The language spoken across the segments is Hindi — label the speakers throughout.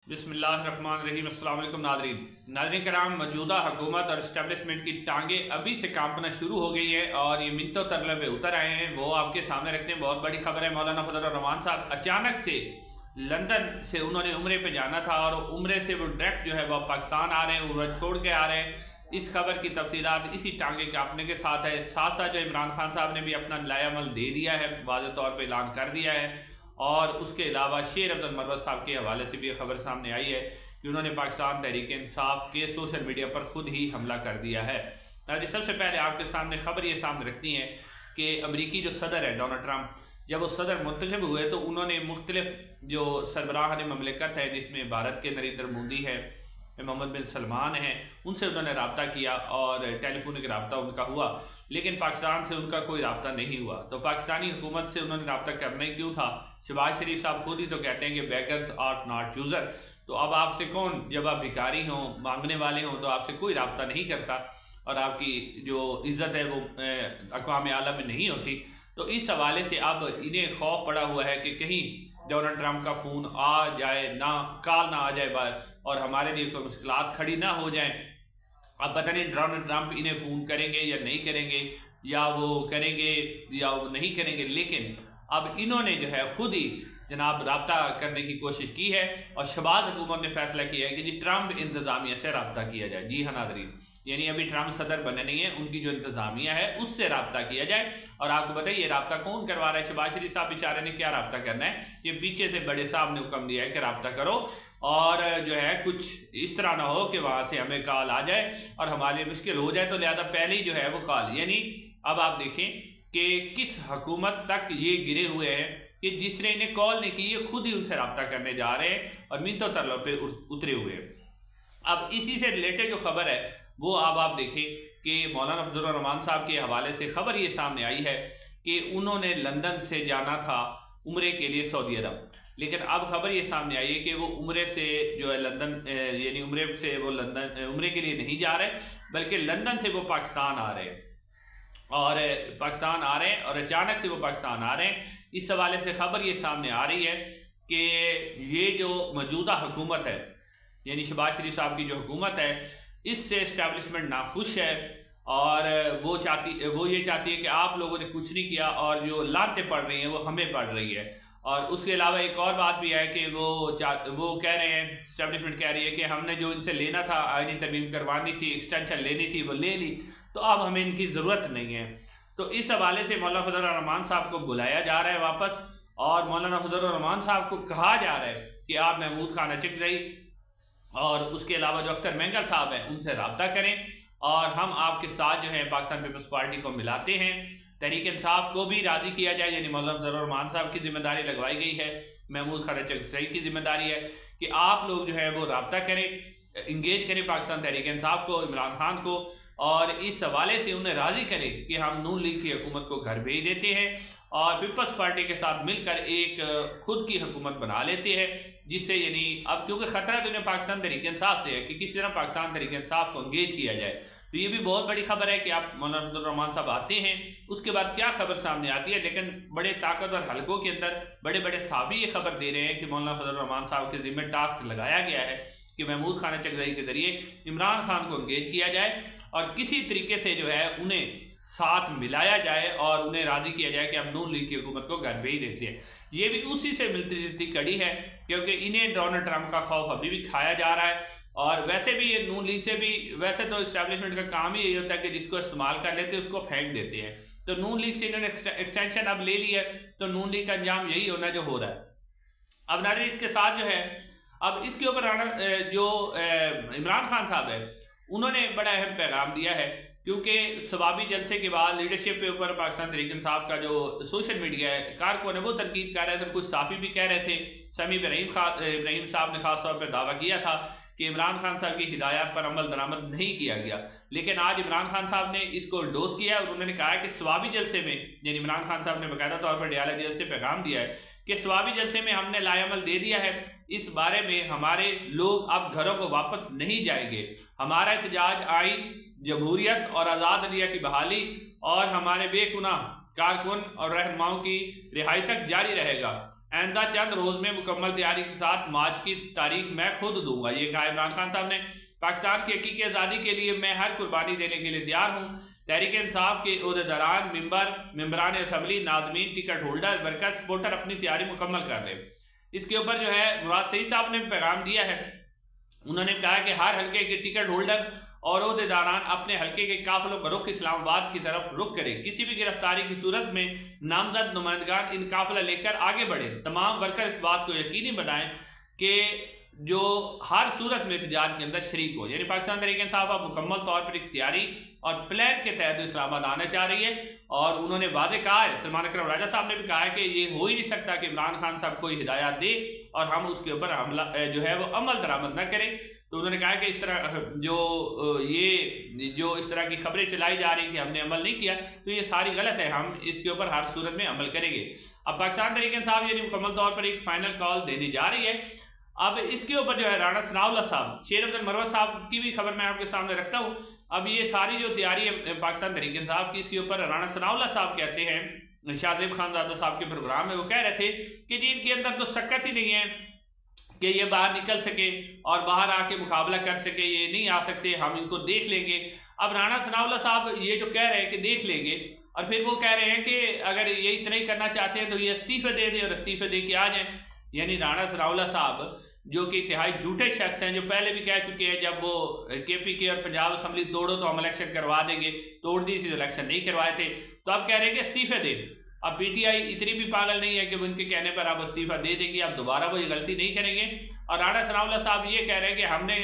Speaker 1: बिस्मिल्लाहिर्रहमानिर्रहीम। अस्सलाम वालेकुम नाज़रीन कराम, मौजूदा हुकूमत और इस्टेब्लिशमेंट की टांगें अभी से कांपना शुरू हो गई है और ये मिनतों तरले पे उतर आए हैं। वो आपके सामने रखते हैं। बहुत बड़ी खबर है, मौलाना फजल रहमान साहब अचानक से लंदन से उन्होंने उम्रे पे जाना था और उम्रे से वो डायरेक्ट जो है वो पाकिस्तान आ रहे हैं, उम्र छोड़ के आ रहे हैं। इस खबर की तफसीलात इसी टांगे कांपने के साथ है। साथ साथ जो इमरान खान साहब ने भी अपना लायामल दे दिया है, वाज़ेह तौर पर ऐलान कर दिया है। और उसके अलावा शेर अब्दुल मरवत साहब के हवाले से भी खबर सामने आई है कि उन्होंने पाकिस्तान तहरीक इंसाफ के सोशल मीडिया पर खुद ही हमला कर दिया है। सबसे पहले आपके सामने खबर ये सामने रखती है कि अमरीकी जो सदर है डोनाल्ड ट्रंप, जब वो सदर मुंतखब हुए तो उन्होंने मुख्तलिफ जो सरबराहान ममलिकत है, जिसमें भारत के नरेंद्र मोदी है, मोहम्मद बिन सलमान हैं, उनसे उन्होंने रब्ता किया और टेलीफोनिक रब्ता उनका हुआ। लेकिन पाकिस्तान से उनका कोई रब्ता नहीं हुआ। तो पाकिस्तानी हुकूमत से उन्होंने रब्ता करना ही क्यों था? शहबाज शरीफ साहब खुद ही तो कहते हैं कि बेगर्स आर नॉट चूज़र। तो अब आपसे कौन, जब आप भिखारी हों, मांगने वाले हों, तो आपसे कोई रब्ता नहीं करता और आपकी जो इज़्ज़त है वो अक़वाम आलम में नहीं होती। तो इस हवाले से अब इन्हें खौफ पड़ा हुआ है कि कहीं डोनाल्ड ट्रंप का फ़ोन आ जाए, ना कॉल ना आ जाए और हमारे लिए कोई मुश्किलात खड़ी ना हो जाए। अब पता नहीं डोनाल्ड ट्रंप इन्हें फ़ोन करेंगे या नहीं करेंगे, या वो करेंगे या वो नहीं करेंगे। लेकिन अब इन्होंने जो है खुद ही जनाब रब्ता करने की कोशिश की है और शहबाज हुकूमत ने फैसला किया है कि जी ट्रंप इंतज़ामिया से रब्ता किया जाए। जी हाँ नाज़रीन, यानी अभी ट्रंप सदर बने नहीं है, उनकी जो इंतज़ामिया है उससे रब्ता किया जाए। और आपको बताइए रब्ता कौन करवा रहा है? शहबाज शरीफ साहब बेचारे ने क्या रब्ता करना है? ये पीछे से बड़े साहब ने हुक्म दिया है कि रब्ता करो और जो है कुछ इस तरह ना हो कि वहाँ से हमें कॉल आ जाए और हमारे लिए मुश्किल हो जाए। तो लिहाजा पहले ही जो है वो कॉल, यानी अब आप देखें कि किस हुकूमत तक ये गिरे हुए हैं कि जिसने इन्हें कॉल नहीं की, ये खुद ही उनसे रब्ता करने जा रहे हैं और मिनतों तरलों पे उतरे हुए हैं। अब इसी से रिलेटेड जो खबर है वो अब आप देखें कि मौलाना फजल रहमान साहब के हवाले से खबर ये सामने आई है कि उन्होंने लंदन से जाना था उम्रे के लिए सऊदी अरब। लेकिन अब खबर ये सामने आई है कि वो उम्रे से जो है लंदन, यानी उम्रे से वो लंदन उम्रे के लिए नहीं जा रहे, बल्कि लंदन से वो पाकिस्तान आ रहे हैं और पाकिस्तान आ रहे हैं और अचानक से वो पाकिस्तान आ रहे हैं। इस हवाले से खबर ये सामने आ रही है कि ये जो मौजूदा हुकूमत है, यानी शहबाज शरीफ साहब की जो हुकूमत है, इससे इस्टेब्लिशमेंट नाखुश है और वो ये चाहती है कि आप लोगों ने कुछ नहीं किया और जो लानतें पड़ रही हैं वो हमें पड़ रही है। और उसके अलावा एक और बात भी है कि वो कह रहे हैं, इस्टेब्लिशमेंट कह रही है कि हमने जो इनसे लेना था, आईनी तरमीम करवानी थी, एक्सटेंशन लेनी थी, वो ले ली, तो अब हमें इनकी ज़रूरत नहीं है। तो इस हवाले से मौलाना फजल रहमान साहब को बुलाया जा रहा है वापस और मौलाना फजल रहमान साहब को कहा जा रहा है कि आप महमूद खान अचकज़ई और उसके अलावा जो अख्तर मेंगल साहब हैं उनसे रब्ता करें और हम आपके साथ जो है पाकिस्तान पीपल्स पार्टी को मिलाते हैं। तहरीक इंसाफ को भी राज़ी किया जाए, यानी मौलाना फजल रहमान साहब की जिम्मेदारी लगवाई गई है, महमूद खान अचकज़ई की जिम्मेदारी है कि आप लोग जो है वो रब्ता करें, इंगेज करें पाकिस्तान तहरीक इंसाफ को, इमरान खान को, और इस हवाले से उन्हें राज़ी करें कि हम नून लीग की हुकूमत को घर भेज देते हैं और पीपल्स पार्टी के साथ मिलकर एक खुद की हुकूमत बना लेते हैं, जिससे यानी अब क्योंकि ख़तरा तो उन्हें पाकिस्तान तहरीक इंसाफ से है कि किसी तरह पाकिस्तान तहरीक इंसाफ को इंगेज किया जाए। तो ये भी बहुत बड़ी खबर है कि आप मौलाना फजल रहमान साहब आते हैं। उसके बाद क्या खबर सामने आती है, लेकिन बड़े ताकतवर हलकों के अंदर बड़े बड़े साफ़ी ये खबर दे रहे हैं कि मौलाना फजल रहमान साहब के ज़िम्मे टास्क लगाया गया है कि महमूद खान अचकज़ई के ज़रिए इमरान खान को इंगेज किया जाए और किसी तरीके से जो है उन्हें साथ मिलाया जाए और उन्हें राज़ी किया जाए कि हम नून लीग की हुकूमत को घर भेज देते हैं। ये भी उसी से मिलती जुलती कड़ी है क्योंकि इन्हें डोनाल्ड ट्रंप का खौफ अभी भी खाया जा रहा है और वैसे भी ये नून लीग से भी, वैसे तो इस्टेब्लिशमेंट का काम ही यही होता है कि जिसको इस्तेमाल कर लेते हैं उसको फेंक देते हैं। तो नून लीग से इन्होंने एक्सटेंशन अब ले ली है, तो नून लीग का अंजाम यही होना जो हो रहा है। अब नाज़रीन इसके साथ जो है अब इसके ऊपर जो इमरान खान साहब है उन्होंने बड़ा अहम पैगाम दिया है क्योंकि सवाबी जलसे के बाद लीडरशिप के ऊपर पाकिस्तान तहरीक इंसाफ का जो सोशल मीडिया है कारकुन है वो तनकीद कर रहे थे, कुछ साफ़ी भी कह रहे थे। समी इब्राहिम साहब ने खास तौर पर दावा किया था कि इमरान खान साहब की हिदायत पर अमल दरामद नहीं किया गया, लेकिन आज इमरान खान साहब ने इसको इंडोर्स किया और उन्होंने कहा कि सवाबी जलसे में, यानी इमरान खान साहब ने बाकायदा तौर पर डियाला जेल से पैगाम दिया है कि सवाबी जलसे में हमने लायामल दे दिया है, इस बारे में हमारे लोग अब घरों को वापस नहीं जाएंगे। हमारा एहतजाज आइन, जमहूरियत और आज़ाद दुनिया की बहाली और हमारे बेगुनाह कारकुन और रहनुमाओं की रिहाई तक जारी रहेगा। आइंदा चंद रोज में मुकम्मल तैयारी के साथ मार्च की तारीख मैं खुद दूंगा। ये कहा इमरान खान साहब ने। पाकिस्तान की हकीकी आज़ादी के लिए मैं हर कुर्बानी देने के लिए तैयार हूँ। तहरीक इंसाफ के ओहदेदारान, मेंबरान असम्बली, नाज़मीन, टिकट होल्डर, वर्कर, सपोर्टर अपनी तैयारी मुकम्मल कर लें। इसके ऊपर जो है मुराद सईद साहब ने पैगाम दिया है। उन्होंने कहा कि हर हल्के के टिकट होल्डर और ओहदेदारान अपने हल्के के काफिलों का रुख इस्लामाबाद की तरफ रुख करें। किसी भी गिरफ्तारी की सूरत में नामजद नुमाइंदगान इन काफिला लेकर आगे बढ़े। तमाम वर्कर इस बात को यकीनी बनाएं कि जो हर सूरत में एहतजाज के अंदर शरीक हो। यानी पाकिस्तान तहरीक इंसाफ अब मुकम्मल तौर पर एक तैयारी और प्लान के तहत इस्लामाबाद आना चाह रही है। और उन्होंने वाजे कहा है, सलमान अकरम राजा साहब ने भी कहा है कि ये हो ही नहीं सकता कि इमरान खान साहब कोई हिदायत दे और हम उसके ऊपर हमला जो है वो अमल दरामद न करें। तो उन्होंने कहा कि इस तरह जो इस तरह की खबरें चलाई जा रही कि हमने अमल नहीं किया, तो ये सारी गलत है। हम इसके ऊपर हर सूरत में अमल करेंगे। अब पाकिस्तान तहरीक इंसाफ यानी मुकम्मल तौर पर एक फाइनल कॉल देने जा रही है। अब इसके ऊपर जो है राणा सनाउल्लाह साहब, शेर अफजल मरवत साहब की भी खबर मैं आपके सामने रखता हूँ। अब ये सारी जो तैयारी है पाकिस्तान तहरीक इंसाफ की, इसके ऊपर राणा सनाउल्लाह साहब कहते हैं, शाहजेब खानजादा साहब के प्रोग्राम में वो कह रहे थे कि जी इनके अंदर तो सकत ही नहीं है कि ये बाहर निकल सके और बाहर आके मुकाबला कर सके, ये नहीं आ सकते, हम इनको देख लेंगे। अब राणा सनाउल्लाह साहब ये जो कह रहे हैं कि देख लेंगे, और फिर वो कह रहे हैं कि अगर ये इतना ही करना चाहते हैं तो ये इस्तीफे दे दें और इस्तीफे दे के आ जाएं। यानी राणा सनाउल्लाह साहब जो कि इंतहाई झूठे शख्स हैं, जो पहले भी कह चुके हैं जब वो KPK और पंजाब असम्बली तोड़ो तो हम इलेक्शन करवा देंगे, तोड़ दी थी तो इलेक्शन नहीं करवाए थे, तो अब कह रहे हैं कि इस्तीफे दें। अब PTI इतनी भी पागल नहीं है कि वो उनके कहने पर आप इस्तीफा दे देंगे, आप दोबारा वो ये गलती नहीं करेंगे। और राणा सनाउल्लाह साहब ये कह रहे हैं कि हमने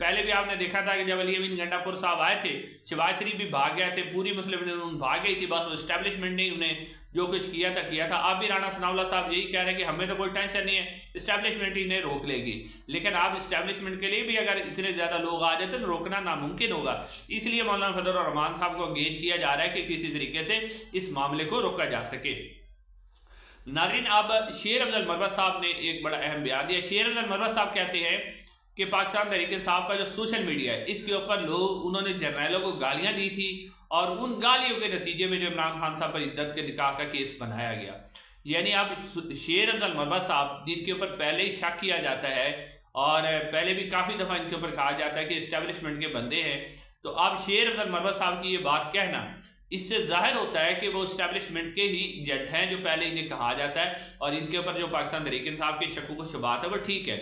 Speaker 1: पहले भी आपने देखा था कि जब अली अमीन गंडापुर साहब आए थे, शहबाज शरीफ भी भाग गए थे, पूरी मुस्लिम लीग भाग गई थी, बस वो इस्टेब्लिशमेंट ने उन्हें जो कुछ किया था। अब भी राणा सनाउल्लाह साहब यही कह रहे हैं कि हमें तो कोई टेंशन नहीं है, इस्टेब्लिशमेंट ही इन्हें रोक लेगी। लेकिन आप इस्टेब्लिशमेंट के लिए भी अगर इतने ज़्यादा लोग आ जाते तो रोकना नामुमकिन होगा। इसलिए मौलाना फजल रहमान साहब को एंगेज किया जा रहा है कि किसी तरीके से इस मामले को रोका जा सके। नाज़रीन, अब शेर अफजल मरवत साहब ने एक बड़ा अहम बयान दिया। शेर अफजल मरवत साहब कहते हैं कि पाकिस्तान तहरीक इंसाफ का जो सोशल मीडिया है, इसके ऊपर उन्होंने जर्नैलों को गालियां दी थी और उन गालियों के नतीजे में जो इमरान खान साहब पर इद्दत के निकाह का केस बनाया गया। यानी अब शेर अफजल मरवत साहब जिनके ऊपर पहले ही शक किया जाता है और पहले भी काफ़ी दफ़ा इनके ऊपर कहा जाता है कि इस्टेब्लिशमेंट के बंदे हैं, तो अब शेर अफजल मरवत साहब की ये बात कहना, इससे जाहिर होता है कि वो इस्टेब्लिशमेंट के ही एजेंट हैं जो पहले इन्हें कहा जाता है और इनके ऊपर जो पाकिस्तान तहरीक इंसाफ के शक्कों को शुबात है वो ठीक है।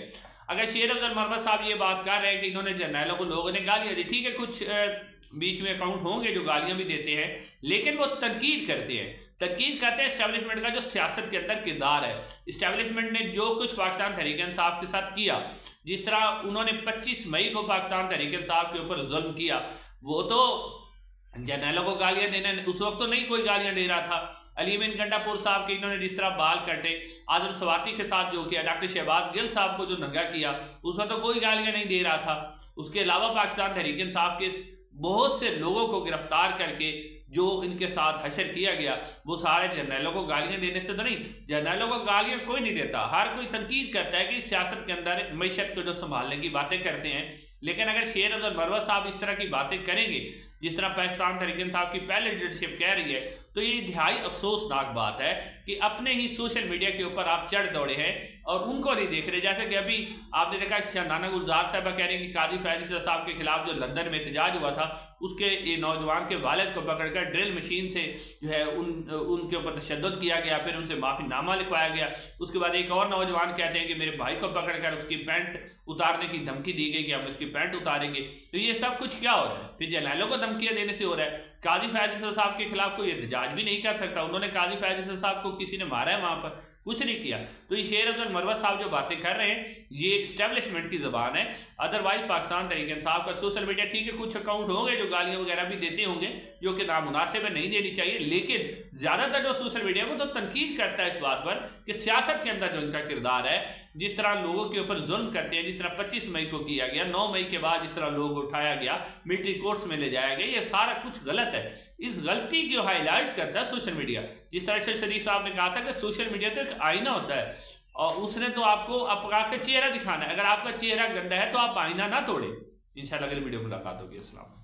Speaker 1: अगर शेर अफजल मरवत साहब ये बात कर रहे हैं कि इन्होंने जर्नैलों को लोगों ने गालियाँ दी, ठीक है, कुछ बीच में अकाउंट होंगे जो गालियाँ भी देते हैं, लेकिन वो तनकीद करते हैं। तनकीद करते हैं इस्टेब्लिशमेंट का जो सियासत के अंदर किरदार है। इस्टेब्लिशमेंट ने जो कुछ पाकिस्तान तहरीक इंसाफ के साथ किया, जिस तरह उन्होंने 25 मई को पाकिस्तान तहरीक इंसाफ के ऊपर जुल्म किया, वो तो जर्नैलों को गालियां देने, उस वक्त तो नहीं कोई गालियां दे रहा था। अली अमीन गंडापुर साहब के इन्होंने जिस तरह बाल कटे, आजम सवाती के साथ जो किया, डॉक्टर शहबाज गिल साहब को जो नंगा किया, उस वक्त तो कोई गालियां नहीं दे रहा था। उसके अलावा पाकिस्तान तहरीक इंसाफ के बहुत से लोगों को गिरफ्तार करके जो इनके साथ हशर किया गया, वो सारे जर्नैलों को गालियां देने से तो नहीं। जर्नैलों को गालियां कोई नहीं देता, हर कोई तनकीद करता है कि सियासत के अंदर मैशत को जो संभालने की बातें करते हैं। लेकिन अगर शेर अफजल मरवत साहब इस तरह की बातें करेंगे जिस तरह पाकिस्तान तहरीक इंसाफ की पहले लीडरशिप कह रही है, तो ये इंतहाई अफसोसनाक बात है कि अपने ही सोशल मीडिया के ऊपर आप चढ़ दौड़े हैं और उनको नहीं देख रहे। जैसे कि अभी आपने देखा शाहनाना गुलजार साहबा कह रहे हैं कि काजी फैज़ साहब के खिलाफ जो लंदन में एहतजाज हुआ था, उसके ये नौजवान के वालिद को पकड़कर ड्रिल मशीन से जो है उनके ऊपर तशद्दुद किया गया, फिर उनसे माफ़ीनामा लिखवाया गया। उसके बाद एक और नौजवान कहते हैं कि मेरे भाई को पकड़कर उसकी पैंट उतारने की धमकी दी गई कि हम उसकी पैंट उतारेंगे। तो ये सब कुछ क्या हो रहा है? फिर जर्नैलों को धमकियां देने से हो रहा है। काजी फैज़ साहब के खिलाफ कोई एहतजाज भी नहीं कर सकता। उन्होंने काजी फैज़ साहब को किसी ने मारा है, वहां पर कुछ नहीं किया। तो ये शेर अफजल मरवत साहब जो बातें कर रहे हैं, ये इस्टेब्लिशमेंट की ज़बान है। अदरवाइज पाकिस्तान तहरीक इंसाफ का सोशल मीडिया, ठीक है, कुछ अकाउंट होंगे जो गालियां वगैरह भी देते होंगे जो कि नामुनासिब है, नहीं देनी चाहिए, लेकिन ज़्यादातर जो सोशल मीडिया है वो तो तनकीद करता है इस बात पर कि सियासत के अंदर जो इनका किरदार है, जिस तरह लोगों के ऊपर जुल्म करते हैं, जिस तरह 25 मई को किया गया, 9 मई के बाद जिस तरह लोगों को उठाया गया, मिलिट्री कोर्ट्स में ले जाया गया, ये सारा कुछ गलत है। इस गलती को हाईलाइट करता है सोशल मीडिया। जिस तरह से शरीफ साहब ने कहा था कि सोशल मीडिया तो एक आईना होता है और उसने तो आपको आपका चेहरा दिखाना है। अगर आपका चेहरा गंदा है तो आप आईना ना तोड़े। इंशाल्लाह अगली वीडियो में मुलाकात होगी। अस्सलाम।